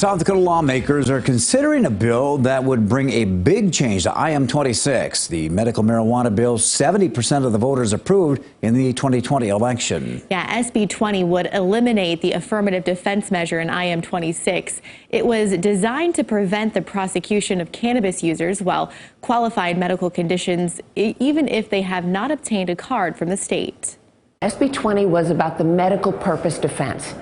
South Dakota lawmakers are considering a bill that would bring a big change to IM-26, the medical marijuana bill 70% of the voters approved in the 2020 election. Yeah, SB20 would eliminate the affirmative defense measure in IM-26. It was designed to prevent the prosecution of cannabis users while qualified medical conditions, even if they have not obtained a card from the state. SB20 was about the medical purpose defense.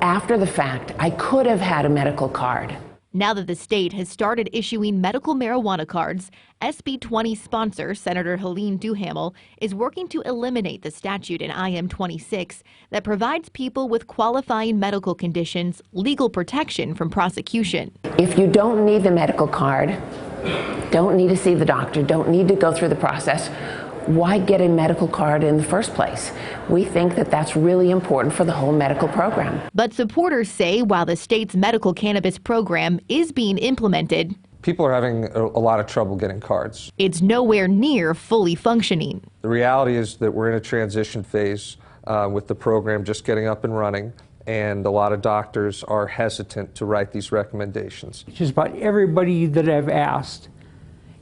After the fact, I could have had a medical card. Now that the state has started issuing medical marijuana cards, SB20 sponsor Senator Helene Duhamel is working to eliminate the statute in IM-26 that provides people with qualifying medical conditions legal protection from prosecution. If you don't need the medical card, don't need to see the doctor, don't need to go through the process, why get a medical card in the first place? We think that that's really important for the whole medical program. But supporters say while the state's medical cannabis program is being implemented, people are having a lot of trouble getting cards. It's nowhere near fully functioning. The reality is that we're in a transition phase with the program just getting up and running, and a lot of doctors are hesitant to write these recommendations. Just about everybody that I've asked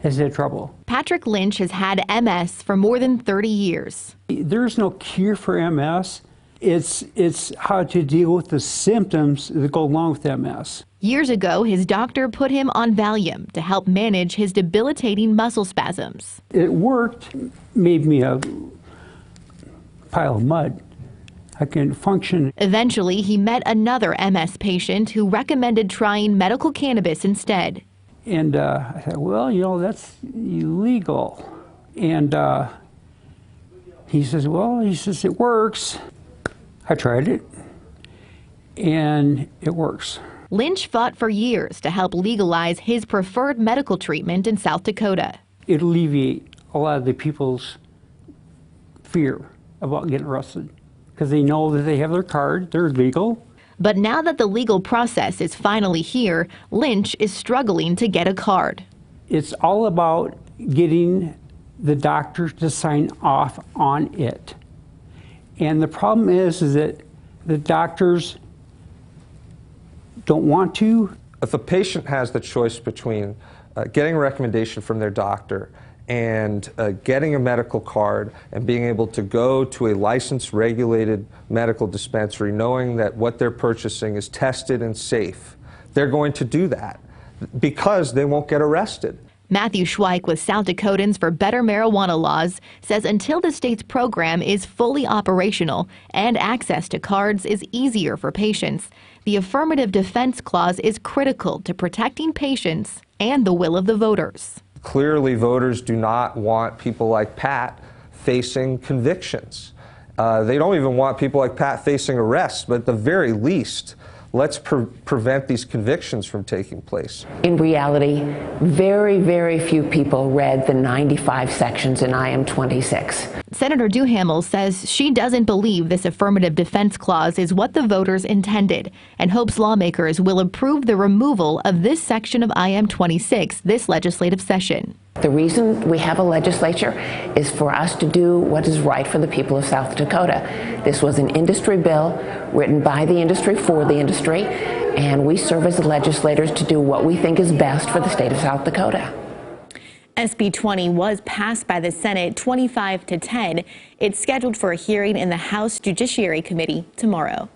has had trouble. Patrick Lynch has had MS for more than 30 years. There's no cure for MS. It's how to deal with the symptoms that go along with MS. Years ago, his doctor put him on Valium to help manage his debilitating muscle spasms. It worked, made me a pile of mud. I can function. Eventually, he met another MS patient who recommended trying medical cannabis instead. And I thought, well, you know, that's illegal. And he says, well, it works. I tried it, and it works. Lynch fought for years to help legalize his preferred medical treatment in South Dakota. It alleviates a lot of the people's fear about getting arrested because they know that they have their card, they're legal. But now that the legal process is finally here, Lynch is struggling to get a card. It's all about getting the doctor to sign off on it. And the problem is that the doctors don't want to. If a patient has the choice between getting a recommendation from their doctor and getting a medical card and being able to go to a licensed, regulated medical dispensary knowing that what they're purchasing is tested and safe, they're going to do that because they won't get arrested. Matthew Schweik with South Dakotans for Better Marijuana Laws says until the state's program is fully operational and access to cards is easier for patients, the affirmative defense clause is critical to protecting patients and the will of the voters. Clearly, voters do not want people like Pat facing convictions. They don't even want people like Pat facing arrests, but at the very least, let's prevent these convictions from taking place. In reality, very, very few people read the 95 sections in IM-26. Senator Duhamel says she doesn't believe this affirmative defense clause is what the voters intended and hopes lawmakers will approve the removal of this section of IM-26 this legislative session. The reason we have a legislature is for us to do what is right for the people of South Dakota. This was an industry bill written by the industry for the industry, and we serve as legislators to do what we think is best for the state of South Dakota. SB20 was passed by the Senate 25-10. It's scheduled for a hearing in the House Judiciary Committee tomorrow.